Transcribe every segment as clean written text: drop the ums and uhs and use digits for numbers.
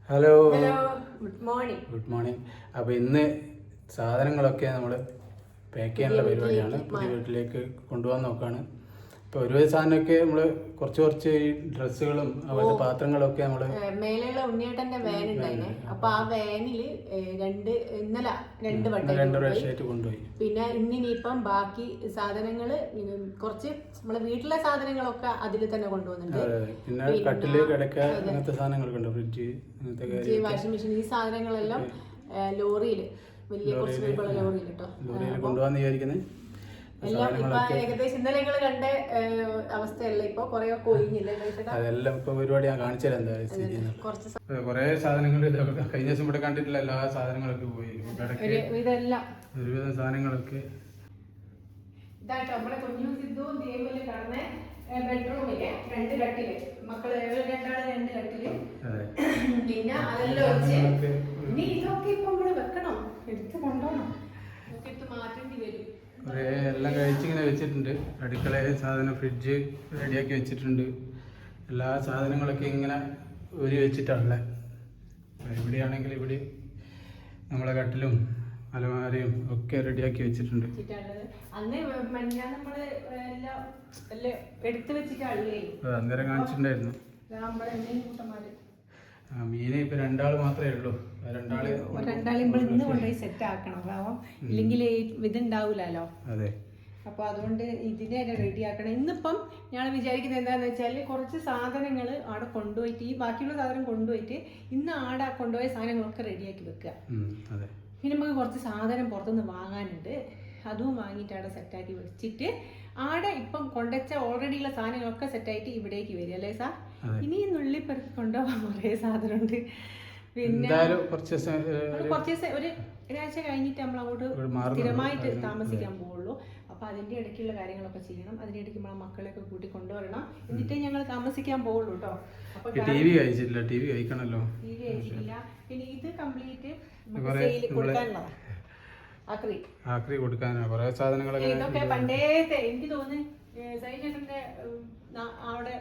Hello good morning. Good morning. അപ്പോൾ ഇന്ന് സാധനങ്ങളൊക്കെ നമ്മൾ പാക്ക് ചെയ്യാനുള്ള പരിപാടിയാണ്. പുതിയ വീട്ടിലേക്ക് കൊണ്ടുപോകാൻ നോക്കുകയാണ്. ഇപ്പോൾ ഒരുപാട് സാധനമൊക്കെ നമ്മൾ കുറച്ച് ഈ ഡ്രസ്സുകളും അതുപോലത്തെ പാത്രങ്ങളൊക്കെ നമ്മൾ മേലെയുള്ള ഉണ്ണിയേട്ടന്റെ വാൻ ഉണ്ടായിനെ. അപ്പൊ ആ വാനില് ഇന്നലെ രണ്ട് പ്രാവശ്യമായിട്ട് കൊണ്ടുപോയി. പിന്നെ ഇന്നിനിപ്പം ബാക്കി സാധനങ്ങള് കുറച്ച് നമ്മളെ വീട്ടിലെ സാധനങ്ങളൊക്കെ അതിൽ തന്നെ കൊണ്ടുപോകുന്നുണ്ട്. പിന്നെ കട്ടില് കിടക്ക അങ്ങനത്തെ സാധനങ്ങളൊക്കെ ഉണ്ട്, ഫ്രിഡ്ജ് അങ്ങനത്തെ വാഷിംഗ് മെഷീൻ, ഈ സാധനങ്ങളെല്ലാം ലോറിയില് വലിയ കുറച്ച് രൂപയുള്ള ലോറിയിൽ കേട്ടോ കൊണ്ടുപോകാന്ന് വിചാരിക്കുന്നത്. എല്ലാം ഇപ്പൊ ഏകദേശം ഇന്നലെ നിങ്ങൾ കണ്ട അവസ്ഥയല്ല, ഇപ്പൊ കുറെ ഒക്കെ ഒഴിഞ്ഞില്ലേ? അതെല്ലാം ഇപ്പൊ പരിപാടി ഞാൻ കാണിച്ചു തരാം. എന്താ സ്ഥിതി കുറെ സാധനങ്ങൾ കഴിഞ്ഞ ദിവസം ഇവിടെ കണ്ടിട്ടുള്ള എല്ലാ സാധനങ്ങളൊക്കെ പോയി. ഒരുവിധം സാധനങ്ങളൊക്കെ ഇതാട്ടോ നമ്മളെ കുഞ്ഞു സിദ്ധുവും ദേവല് കാണുന്ന ബെഡ്റൂമില് 2 കട്ടില്, മക്കള് രണ്ടാള് 2 കട്ടില്. പിന്നെ അതെല്ലാം വെച്ച് ഇനി ഇതൊക്കെ ഇപ്പൊ നമ്മള് വെക്കണം, എടുത്ത് കൊണ്ടുപോകണം, എടുത്ത് മാറ്റേണ്ടി വരും. കുറേ എല്ലാം കഴിച്ചിങ്ങനെ വെച്ചിട്ടുണ്ട്. അടുക്കളയിൽ സാധനം ഫ്രിഡ്ജ് റെഡിയാക്കി വെച്ചിട്ടുണ്ട്. എല്ലാ സാധനങ്ങളൊക്കെ ഇങ്ങനെ ഒരു വെച്ചിട്ടാണല്ലേ. ഇവിടെയാണെങ്കിൽ ഇവിടെ നമ്മളെ കട്ടിലും അലമാരയും ഒക്കെ റെഡിയാക്കി വെച്ചിട്ടുണ്ട്. അന്നേരം കാണിച്ചിട്ടുണ്ടായിരുന്നു. മീനെ ഇപ്പൊ 2 മാത്രമേ ഉള്ളൂ. രണ്ടാളും ഇന്ന് കൊണ്ടുപോയി സെറ്റ് ആക്കണം, കാരണം ഇല്ലെങ്കിൽ ഇതുണ്ടാവൂലോ. അതെ, അപ്പൊ അതുകൊണ്ട് ഇതിനെ റെഡി ആക്കണം. ഇന്നിപ്പം ഞാൻ വിചാരിക്കുന്നത് എന്താന്ന് വെച്ചാൽ കുറച്ച് സാധനങ്ങൾ അവിടെ കൊണ്ടുപോയിട്ട്, ഈ ബാക്കിയുള്ള സാധനം കൊണ്ടുപോയിട്ട് ഇന്ന് ആടെ കൊണ്ടുപോയ സാധനങ്ങളൊക്കെ റെഡിയാക്കി വെക്കുക. പിന്നെ നമുക്ക് കുറച്ച് സാധനം പുറത്തുനിന്ന് വാങ്ങാനുണ്ട്, അതും വാങ്ങിയിട്ട് അവിടെ സെറ്റാക്കി വെച്ചിട്ട് ആടെ ഇപ്പം കൊണ്ടുവച്ച ഓൾറെഡി ഉള്ള സാധനങ്ങളൊക്കെ സെറ്റായിട്ട് ഇവിടേക്ക് വരും അല്ലേ സാർ? ഇനി നുള്ളിപ്പെറുക്കി കൊണ്ടുപോകാൻ കുറേ സാധനമുണ്ട്. പിന്നെ കുറച്ച് ദിവസം ഒരാഴ്ച കഴിഞ്ഞിട്ട് നമ്മൾ അങ്ങോട്ട് സ്ഥിരമായിട്ട് താമസിക്കാൻ പോവുള്ളൂ. അപ്പൊ അതിന്റെ ഇടയ്ക്കുള്ള കാര്യങ്ങളൊക്കെ ചെയ്യണം. അതിന്റെ ഇടയ്ക്ക് നമ്മളെ മക്കളെയൊക്കെ കൂട്ടി കൊണ്ടുവരണം, എന്നിട്ടേ ഞങ്ങൾ താമസിക്കാൻ പോവുള്ളൂ കേട്ടോ. അപ്പൊ ടി വി കഴിച്ചിട്ടില്ല. പിന്നെ ഇത് കംപ്ലീറ്റ് കൊടുക്കാനുള്ളതാ. ആക്രി കൊടുക്കാനാണ് കുറെ സാധനങ്ങളൊക്കെ. ഇതൊക്കെ പണ്ടേത്തെ എനിക്ക് തോന്നുന്നു സൈജേട്ടന്റെ അവിടെ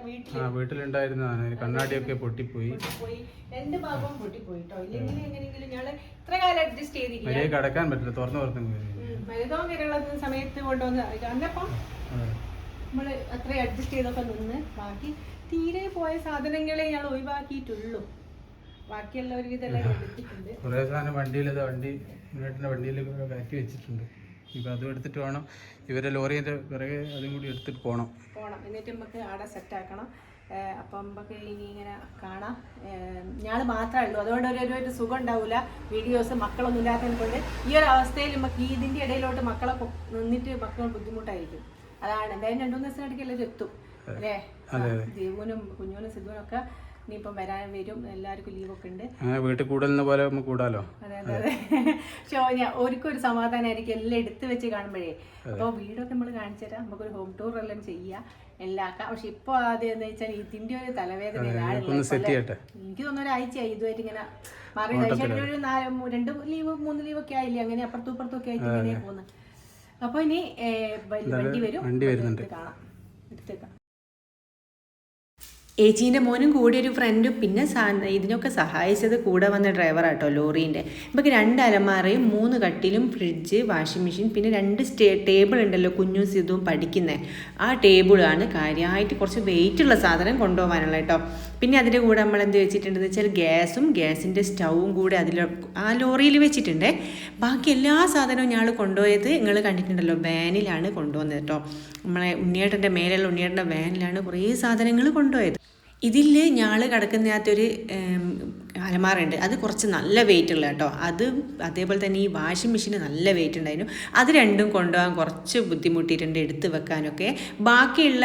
വീട്ടിലുണ്ടായിരുന്നതാണ്. കണ്ണാടിയൊക്കെ പൊട്ടിപ്പോയി, 2 ഭാഗവും പൊട്ടിപ്പോയി കേട്ടോ. ഇല്ലെങ്കിൽ എങ്ങനെയെങ്കിലും ഞങ്ങള് ഇത്ര കാലം അഡ്ജസ്റ്റ് ചെയ്തിരിക്കും. കടക്കാൻ പറ്റില്ല, തുറന്നു മരുതോം കേരളത്തിന് സമയത്ത് കൊണ്ടുവന്ന് അന്നപ്പം നമ്മള് അത്ര അഡ്ജസ്റ്റ് ചെയ്തൊക്കെ നിന്ന് ബാക്കി തീരെ പോയ സാധനങ്ങളെ ഞങ്ങൾ ഒഴിവാക്കിയിട്ടുള്ളൂ. ബാക്കിയുള്ള ഒരുവിധം എടുത്തിട്ടുണ്ട്. കുറെ സാധനം വണ്ടിയിൽ കയറ്റി വെച്ചിട്ടുണ്ട്. ഇപ്പം അതും എടുത്തിട്ട് വേണം, ഇവരെ ലോറിയുടെ പിറകെ അതും കൂടി എടുത്തിട്ട് പോകണം. എന്നിട്ട് നമുക്ക് അവിടെ സെറ്റാക്കണം. അപ്പം നമുക്ക് ഇനി ഇങ്ങനെ കാണാം. ഞങ്ങൾ മാത്രമേ ഉള്ളൂ, അതുകൊണ്ട് ഒരു സുഖം ഉണ്ടാവില്ല. വീഡിയോസ് മക്കളൊന്നും ഇല്ലാത്തതിനെ കൊണ്ട് ഈ ഒരു അവസ്ഥയിൽ നമുക്ക് ഇതിൻ്റെ ഇടയിലോട്ട് മക്കളെ നിന്നിട്ട് മക്കൾ ബുദ്ധിമുട്ടായിരിക്കും. അതാണ് എന്തായാലും 2-3 ദിവസം ഇടയ്ക്കെല്ലാം എത്തും അല്ലേ? ജീവനും കുഞ്ഞുനും സിദ്ധുവിനും ഒക്കെ ഇനിയിപ്പം വരും. എല്ലാവർക്കും ലീവൊക്കെ ഉണ്ട്. വീട്ടിൽ കൂടുന്ന പോലെ കൂടാലോ. അതെ. പക്ഷെ ഒരിക്കലും സമാധാനമായിരിക്കും എല്ലാം എടുത്ത് വെച്ച് കാണുമ്പോഴേ. അപ്പോൾ വീടൊക്കെ നമ്മൾ കാണിച്ചു തരാം, നമുക്കൊരു ഹോം ടൂർ എല്ലാം ചെയ്യാം, എല്ലാം ആക്കാം. പക്ഷെ ഇപ്പൊ ആദ്യം എന്താ വെച്ചാൽ ഇതിന്റെ ഒരു തലവേദന എനിക്ക് തോന്നുന്ന ഒരാഴ്ചയായി ഇതുമായിട്ട് ഇങ്ങനെ മാറി. ഒരു 2 ലീവ് 3 ലീവൊക്കെ ആയില്ലേ, അങ്ങനെ അപ്പുറത്തും ഇപ്പുറത്തും ഒക്കെ ആയിട്ട് ഇങ്ങനെ പോകുന്നത്. അപ്പൊ ഇനി വണ്ടി വരുന്നുണ്ട്, കാണാം, എടുത്തേക്കാം. ഏച്ചീൻ്റെ മോനും കൂടി ഒരു ഫ്രണ്ടും പിന്നെ ഇതിനൊക്കെ സഹായിച്ചത് കൂടെ വന്ന ഡ്രൈവറാട്ടോ ലോറീൻ്റെ. നമുക്ക് 2 അലമാറയും 3 കട്ടിലും ഫ്രിഡ്ജ് വാഷിംഗ് മെഷീൻ പിന്നെ 2 ടേബിൾ ഉണ്ടല്ലോ കുഞ്ഞും സിതും പഠിക്കുന്നത്. ആ ടേബിളാണ് കാര്യമായിട്ട് കുറച്ച് വെയിറ്റുള്ള സാധനം കൊണ്ടുപോകാനുള്ള കേട്ടോ. പിന്നെ അതിൻ്റെ കൂടെ നമ്മൾ എന്ത് വെച്ചിട്ടുണ്ടെന്ന് വെച്ചാൽ ഗ്യാസിൻ്റെ സ്റ്റൗവും കൂടെ ആ ലോറിയിൽ വെച്ചിട്ടുണ്ട്. ബാക്കി എല്ലാ സാധനവും ഞങ്ങൾ കൊണ്ടുപോയത് നിങ്ങൾ കണ്ടിട്ടുണ്ടല്ലോ, വാനിലാണ് കൊണ്ടുവന്നത് കേട്ടോ. നമ്മളെ ഉണ്ണിയേട്ടൻ്റെ മേലെയുള്ള ഉണ്ണിയേട്ടൻ്റെ വാനിലാണ് കുറേ സാധനങ്ങൾ കൊണ്ടുപോയത്. ഇതിൽ ഞങ്ങൾ കിടക്കുന്നതിനകത്തൊരു അലമാറുണ്ട്, അത് കുറച്ച് നല്ല വെയിറ്റ് ഉള്ള കേട്ടോ. അത് അതേപോലെ തന്നെ ഈ വാഷിംഗ് മെഷീന് നല്ല വെയിറ്റ് ഉണ്ടായിരുന്നു. അത് രണ്ടും കൊണ്ടുപോകാൻ കുറച്ച് ബുദ്ധിമുട്ടിയിട്ടുണ്ട് എടുത്ത് വെക്കാനൊക്കെ. ബാക്കിയുള്ള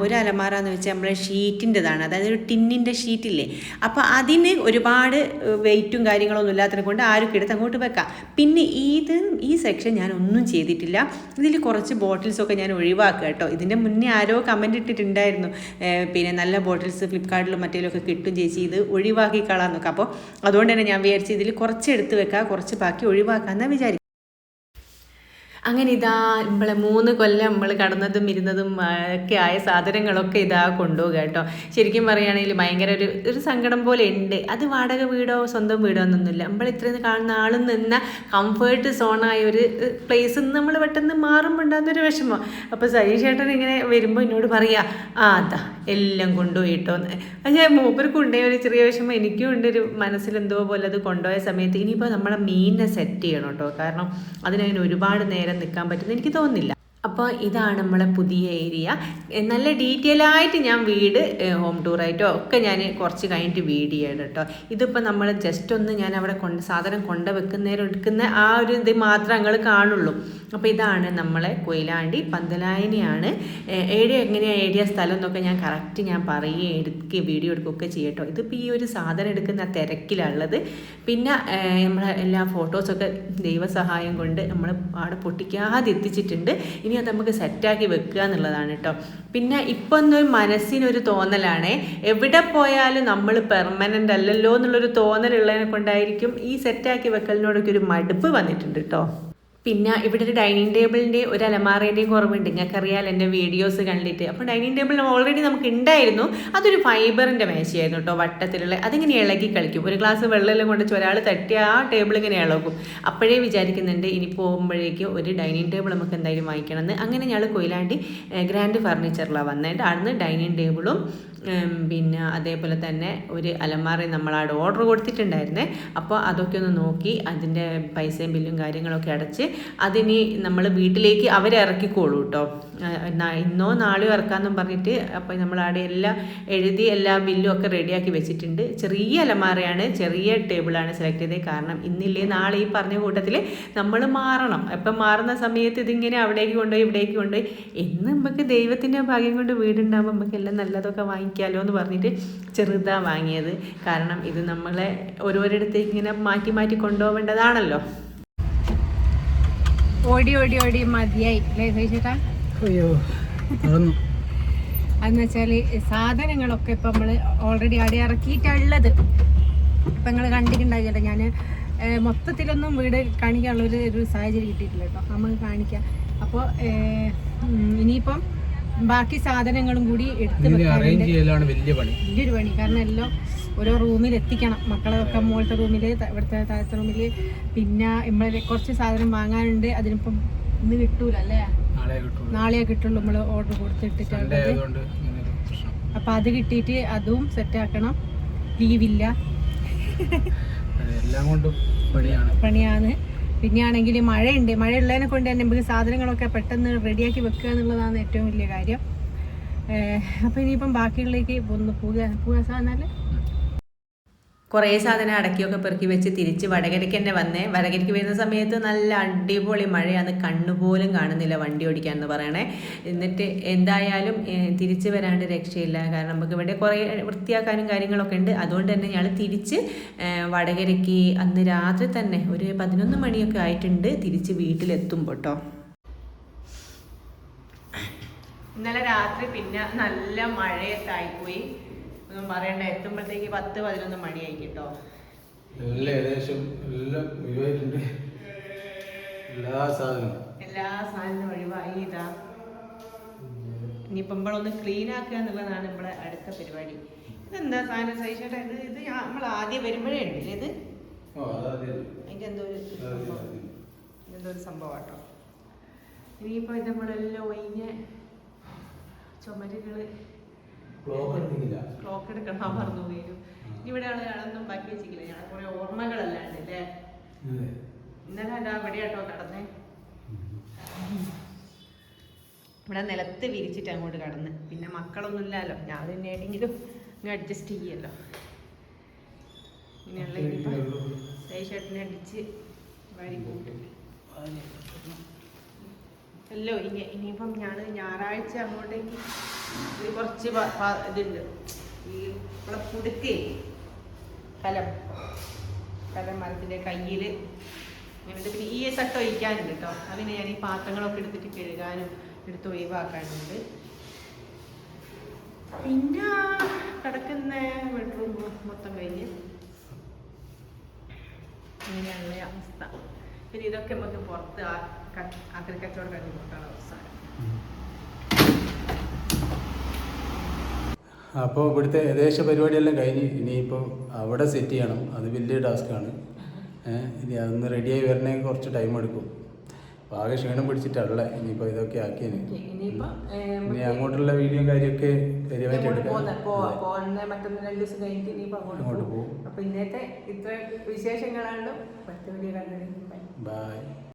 ഒരു അലമാര എന്ന് വെച്ചാൽ നമ്മളെ ഷീറ്റിൻ്റെതാണ്, അതായത് ഒരു ടിന്നിൻ്റെ ഷീറ്റില്ലേ. അപ്പോൾ അതിന് ഒരുപാട് വെയിറ്റും കാര്യങ്ങളൊന്നും ഇല്ലാത്തതിനെ കൊണ്ട് ആരും എടുത്ത് അങ്ങോട്ട് വെക്കാം. പിന്നെ ഈ സെക്ഷൻ ഞാൻ ഒന്നും ചെയ്തിട്ടില്ല. ഇതിൽ കുറച്ച് ബോട്ടിൽസൊക്കെ ഞാൻ ഒഴിവാക്കുക കേട്ടോ. ഇതിൻ്റെ മുന്നേ ആരോ കമൻറ്റ് ഇട്ടിട്ടുണ്ടായിരുന്നു, പിന്നെ നല്ല ബോട്ടിൽസ് ഫ്ലിപ്കാർട്ടിലും മറ്റേലൊക്കെ കിട്ടും ചേച്ചി, ഇത് ഒഴിവാക്കി കളാൻ നോക്കാം. അപ്പോൾ അതുകൊണ്ട് തന്നെ ഞാൻ വിചാരിച്ചു ഇതിൽ കുറച്ച് എടുത്ത് വെക്കാം, കുറച്ച് ബാക്കി ഒഴിവാക്കാമെന്നാണ് വിചാരിക്കും. അങ്ങനെ ഇതാ നമ്മളെ 3 കൊല്ലം നമ്മൾ കടന്നതും ഇരുന്നതും ഒക്കെ ആയ സാധനങ്ങളൊക്കെ ഇതാ കൊണ്ടുപോകുക കേട്ടോ. ശരിക്കും പറയുകയാണെങ്കിൽ ഭയങ്കര ഒരു സങ്കടം പോലെ ഉണ്ട്. അത് വാടക വീടോ സ്വന്തം വീടോ എന്നൊന്നുമില്ല. നമ്മൾ ഇത്രയും കാണുന്ന ആളും നിന്ന കംഫേർട്ട് സോണായ ഒരു പ്ലേസിൽ നിന്ന് നമ്മൾ പെട്ടെന്ന് മാറുമ്പോൾ ഉണ്ടാകുന്നൊരു വിഷമം. അപ്പോൾ സതീഷേട്ടൻ ഇങ്ങനെ വരുമ്പോൾ എന്നോട് പറയുക, അതാ എല്ലാം കൊണ്ടുപോയിട്ടോ എന്ന്. അത് ഞാൻ മൂപ്പർക്കും ഉണ്ടായ ഒരു ചെറിയ വിഷമം എനിക്കും ഉണ്ട്. ഒരു മനസ്സിലെന്തോ പോലെ അത് കൊണ്ടുപോയ സമയത്ത് ഇനിയിപ്പോൾ നമ്മളെ മീനിനെ സെറ്റ് ചെയ്യണം കേട്ടോ. കാരണം അതിനതിന് ഒരുപാട് നേരം നിൽക്കാൻ പറ്റുമെന്ന് എനിക്ക് തോന്നുന്നില്ല. അപ്പോൾ ഇതാണ് നമ്മളെ പുതിയ ഏരിയ. നല്ല ഡീറ്റെയിൽ ആയിട്ട് ഞാൻ വീട് ഹോം ടൂറായിട്ടോ ഒക്കെ ഞാൻ കുറച്ച് കഴിഞ്ഞിട്ട് വീഡിയോ ഇടാം കേട്ടോ. ഇതിപ്പോൾ നമ്മൾ ജസ്റ്റ് ഒന്ന് ഞാൻ അവിടെ സാധനം കൊണ്ടുവെക്കുന്നേരം എടുക്കുന്ന ആ ഒരു ഇത് മാത്രമേ നിങ്ങൾ കാണുള്ളൂ. അപ്പോൾ ഇതാണ് നമ്മളെ കൊയിലാണ്ടി പന്തലായനിയാണ്. എങ്ങനെയാണ് ഏരിയ സ്ഥലം എന്നൊക്കെ ഞാൻ കറക്റ്റ് ഞാൻ പറയുകയും എടുക്കുകയും വീഡിയോ എടുക്കുകയൊക്കെ ചെയ്യട്ടോ. ഇതിപ്പോൾ ഈ ഒരു സാധനം എടുക്കുന്ന തിരക്കിലുള്ളത്. പിന്നെ നമ്മളെ എല്ലാ ഫോട്ടോസൊക്കെ ദൈവസഹായം കൊണ്ട് നമ്മൾ അവിടെ പൊട്ടിക്കാതെ എത്തിച്ചിട്ടുണ്ട്. ഇനി അത് നമുക്ക് സെറ്റാക്കി വെക്കുക എന്നുള്ളതാണ് കേട്ടോ. പിന്നെ ഇപ്പം ഒന്നൊരു മനസ്സിനൊരു തോന്നലാണ്, എവിടെ പോയാലും നമ്മൾ പെർമനൻ്റ് അല്ലല്ലോ എന്നുള്ളൊരു തോന്നലുള്ളതിനെ കൊണ്ടായിരിക്കും ഈ സെറ്റാക്കി വെക്കലിനോടൊക്കെ ഒരു മടുപ്പ് വന്നിട്ടുണ്ട് കേട്ടോ. പിന്നെ ഇവിടെ ഒരു ഡൈനിങ് ടേബിളിൻ്റെ ഒരു അലമാറേൻ്റെയും കുറവുണ്ട്. നിങ്ങൾക്കറിയാമല്ലോ എൻ്റെ വീഡിയോസ് കണ്ടിട്ട്. അപ്പോൾ ഡൈനിങ് ടേബിൾ ഓൾറെഡി നമുക്ക് ഉണ്ടായിരുന്നു. അതൊരു ഫൈബറിൻ്റെ മേശയായിരുന്നു കേട്ടോ, വട്ടത്തിലുള്ള. അതിങ്ങനെ ഇളകി കളിക്കും. ഒരു ഗ്ലാസ് വെള്ളമെല്ലാം കൊണ്ടുവച്ച് ഒരാൾ തട്ടി ആ ടേബിൾ ഇങ്ങനെ ഇളകും. അപ്പോഴേ വിചാരിക്കുന്നുണ്ട് ഇനി പോകുമ്പോഴേക്കും ഒരു ഡൈനിങ് ടേബിൾ നമുക്ക് എന്തായാലും വാങ്ങിക്കണമെന്ന്. അങ്ങനെ ഞങ്ങൾ കൊയിലാണ്ടി ഗ്രാൻഡ് ഫർണിച്ചറിലാണ് വന്നിട്ട് അവിടുന്ന് ഡൈനിങ് ടേബിളും പിന്നെ അതേപോലെ തന്നെ ഒരു അലമാറ നമ്മളവിടെ ഓർഡർ കൊടുത്തിട്ടുണ്ടായിരുന്നേ. അപ്പോൾ അതൊക്കെ ഒന്ന് നോക്കി അതിൻ്റെ പൈസയും ബില്ലും കാര്യങ്ങളൊക്കെ അടച്ച് അതിനി നമ്മൾ വീട്ടിലേക്ക് അവരിറക്കിക്കോളൂ കേട്ടോ. ഇന്നോ നാളെയോ ഇറക്കാമെന്നും പറഞ്ഞിട്ട്. അപ്പോൾ നമ്മളവിടെ എല്ലാം എഴുതി എല്ലാ ബില്ലും ഒക്കെ റെഡിയാക്കി വെച്ചിട്ടുണ്ട്. ചെറിയ അലമാറയാണ്, ചെറിയ ടേബിളാണ് സെലക്ട് ചെയ്തത്. കാരണം ഇന്നില്ലേ നാളെ ഈ പറഞ്ഞ കൂട്ടത്തിൽ നമ്മൾ മാറണം. അപ്പം മാറുന്ന സമയത്ത് ഇതിങ്ങനെ അവിടേക്ക് കൊണ്ടുപോയി ഇവിടേക്ക് കൊണ്ടുപോയി എന്ന് നമുക്ക് ദൈവത്തിൻ്റെ ഭാഗ്യം കൊണ്ട് വീടുണ്ടാകുമ്പോൾ നമുക്ക് എല്ലാം നല്ലതൊക്കെ വാങ്ങിക്കാമല്ലോ എന്ന് പറഞ്ഞിട്ട് ചെറുതാണ് വാങ്ങിയത്. കാരണം ഇത് നമ്മളെ ഓരോരിടത്തേക്ക് ഇങ്ങനെ മാറ്റി മാറ്റി കൊണ്ടുപോകേണ്ടതാണല്ലോ. ഓടി ഓടി ഓടി മതിയായി അല്ലേ ചേട്ടാ? അയ്യോ അതെന്ന് വെച്ചാൽ സാധനങ്ങളൊക്കെ ഇപ്പം നമ്മൾ ഓൾറെഡി അവിടെ ഇറക്കിയിട്ടുള്ളത്. ഇപ്പം നിങ്ങൾ കണ്ടിട്ടുണ്ടാകില്ല. ഞാൻ മൊത്തത്തിലൊന്നും വീട് കാണിക്കാനുള്ള ഒരു സാഹചര്യം കിട്ടിയിട്ടില്ല കേട്ടോ. നമുക്ക് കാണിക്കാം. അപ്പോൾ ഇനിയിപ്പം ബാക്കി സാധനങ്ങളും കൂടി എടുത്ത് വെക്കാനുണ്ട്. വലിയൊരു പണി. കാരണം എല്ലാം ഓരോ റൂമിൽ എത്തിക്കണം. മക്കളൊക്കെ മുകളിലത്തെ റൂമിൽ, ഇവിടുത്തെ താഴത്തെ റൂമിൽ. പിന്നെ നമ്മളെ കുറച്ച് സാധനം വാങ്ങാനുണ്ട്. അതിനിപ്പം ഇന്ന് കിട്ടൂല അല്ലേ, നാളെയേ കിട്ടുള്ളൂ. നമ്മൾ ഓർഡർ കൊടുത്തിട്ടിട്ടുള്ളത്. അപ്പം അത് കിട്ടിയിട്ട് അതും സെറ്റാക്കണം. ലീവില്ല, പണിയാണ്. പിന്നെയാണെങ്കിൽ മഴയുണ്ട്. മഴയുള്ളതിനെ കൊണ്ട് തന്നെ നമുക്ക് സാധനങ്ങളൊക്കെ പെട്ടെന്ന് റെഡിയാക്കി വെക്കുക എന്നുള്ളതാണ് ഏറ്റവും വലിയ കാര്യം. അപ്പോൾ ഇനിയിപ്പം ബാക്കിയുള്ളേക്ക് ഒന്ന് പോകാൻ സാധനമല്ലേ. കുറേ സാധനം അടക്കിയൊക്കെ പെറുക്കി വെച്ച് തിരിച്ച് വടകരയ്ക്ക് തന്നെ വന്നേ. വടകരയ്ക്ക് വരുന്ന സമയത്ത് നല്ല അടിപൊളി മഴയാണ്, കണ്ണുപോലും കാണുന്നില്ല വണ്ടി ഓടിക്കാൻ എന്ന് പറയണേ. എന്നിട്ട് എന്തായാലും തിരിച്ച് വരാണ്ട് രക്ഷയില്ല. കാരണം നമുക്ക് ഇവിടെ കുറേ വൃത്തിയാക്കാനും കാര്യങ്ങളൊക്കെ ഉണ്ട്. അതുകൊണ്ട് തന്നെ ഞങ്ങൾ തിരിച്ച് വടകരയ്ക്ക് അന്ന് രാത്രി തന്നെ ഒരു 11 മണിയൊക്കെ ആയിട്ടുണ്ട് തിരിച്ച് വീട്ടിലെത്തുമ്പോൾ കേട്ടോ. ഇന്നലെ രാത്രി പിന്നെ നല്ല മഴയൊക്കെ ഒന്നും പറയണ്ട. എത്തുമ്പോഴത്തേക്ക് 10-11 മണിയായി കേട്ടോ. ഏകദേശം എല്ലാം ഒഴിവായിട്ടുണ്ട്. എല്ലാ സാധനവും ഒഴിവായി. ഇതാ ഇനിയിപ്പം നമ്മളൊന്ന് ക്ലീൻ ആക്കുക എന്നുള്ളതാണ് നമ്മളെ അടുത്ത പരിപാടി. ഇതെന്താ സാധനം സഹിച്ചേട്ടാ? ഇത് നമ്മൾ ആദ്യം വരുമ്പോഴേ ഉണ്ടല്ലേ ഇത്? അതിൻ്റെ എന്തോ ഒരു സംഭവം കേട്ടോ. ഇനിയിപ്പോൾ ഇത് നമ്മളെല്ലാം ഒഴിഞ്ഞ ചുമരുകൾ ക്ലോക്ക് എടുക്കണം മറന്നു പോയി. ഇവിടെ ആളൊന്നും ബാക്കി വെച്ചിട്ടില്ല. ഞങ്ങളെ കുറെ ഓർമ്മകളല്ലാണ്ട് അല്ലേ. ഇന്നലെ അതാ അവിടെ കേട്ടോ കടന്നേ. ഇവിടെ നിലത്ത് വിരിച്ചിട്ട് അങ്ങോട്ട് കടന്ന്. പിന്നെ മക്കളൊന്നും ഇല്ലല്ലോ, ഞാൻ തന്നെ എവിടെയെങ്കിലും ഇങ്ങനെ അഡ്ജസ്റ്റ് ചെയ്യല്ലോ. ഇങ്ങനെയുള്ള ഇനിയിപ്പോൾ സൈഷേട്ടിനെ അടിച്ച് വാരി പോയിട്ട് അല്ലോ. ഇനിയിപ്പം ഞായറാഴ്ച അങ്ങോട്ടേക്ക് കുറച്ച് ഇതുണ്ട്. ഈ ഇവിടെ പുതുക്കേ കലം മരത്തിൻ്റെ കയ്യിൽ ഇങ്ങനെ. പിന്നെ ഈ സട്ട ഒഴിക്കാനുണ്ട് കേട്ടോ. അതിന് ഞാൻ ഈ പാത്രങ്ങളൊക്കെ എടുത്തിട്ട് കഴുകാനും എടുത്ത് ഒഴിവാക്കാനുണ്ട്. പിന്നെ കിടക്കുന്ന ബെഡ്റൂം മൊത്തം കഴിഞ്ഞ് ഇങ്ങനെയുള്ള അവസ്ഥ. പിന്നെ ഇതൊക്കെ നമുക്ക് പുറത്ത് ആക്രി കച്ചവടം കഴിഞ്ഞ് കൊടുക്കാനുള്ള അവസാനം. അപ്പോൾ ഇവിടുത്തെ ഏകദേശ പരിപാടിയെല്ലാം കഴിഞ്ഞ് ഇനിയിപ്പോൾ അവിടെ സെറ്റ് ചെയ്യണം. അത് വലിയ ടാസ്ക്കാണ്. ഇനി അതൊന്ന് റെഡിയായി വരണമെങ്കിൽ കുറച്ച് ടൈം എടുക്കും. അപ്പോൾ ആകെ ക്ഷീണം പിടിച്ചിട്ടുള്ള ഇനിയിപ്പോൾ ഇതൊക്കെ ആക്കിയതിന് ഇനി അങ്ങോട്ടുള്ള വീഡിയോ കാര്യമൊക്കെ കാര്യമായിട്ട് എടുക്കാം. മറ്റൊന്ന് 2 ദിവസം കഴിഞ്ഞിട്ട് ഇനിയിപ്പോൾ അങ്ങോട്ട് പോകും. അപ്പോൾ ഇന്നത്തെ ഇത്ര വിശേഷങ്ങളാണ്. മറ്റു വീഡിയോ കണ്ടു. ബൈ.